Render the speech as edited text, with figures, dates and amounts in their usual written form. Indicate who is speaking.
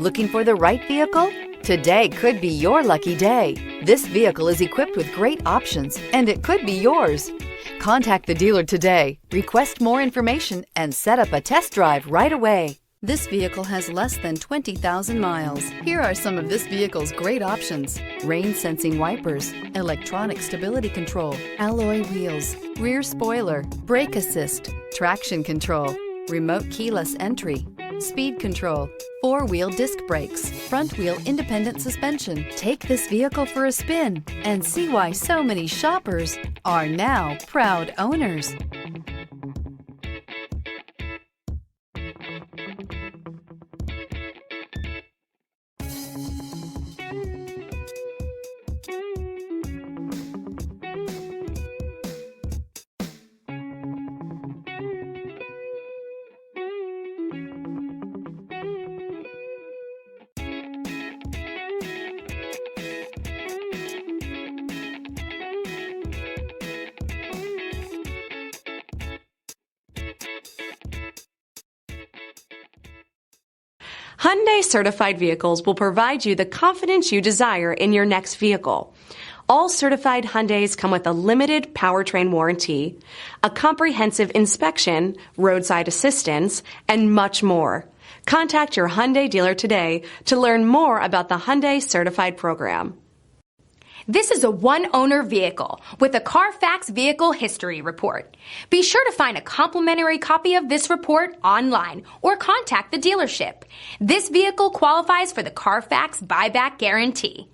Speaker 1: Looking for the right vehicle? Today could be your lucky day. This vehicle is equipped with great options, and it could be yours. Contact the dealer today, request more information, and set up a test drive right away. This vehicle has less than 20,000 miles. Here are some of this vehicle's great options: rain sensing wipers, electronic stability control, alloy wheels, rear spoiler, brake assist, traction control, remote keyless entry, speed control, four-wheel disc brakes, front-wheel independent suspension. Take this vehicle for a spin and see why so many shoppers are now proud owners.
Speaker 2: Hyundai certified vehicles will provide you the confidence you desire in your next vehicle. All certified Hyundais come with a limited powertrain warranty, a comprehensive inspection, roadside assistance, and much more. Contact your Hyundai dealer today to learn more about the Hyundai Certified program.
Speaker 3: This is a one-owner vehicle with a CARFAX Vehicle History Report. Be sure to find a complimentary copy of this report online or contact the dealership. This vehicle qualifies for the CARFAX Buyback Guarantee.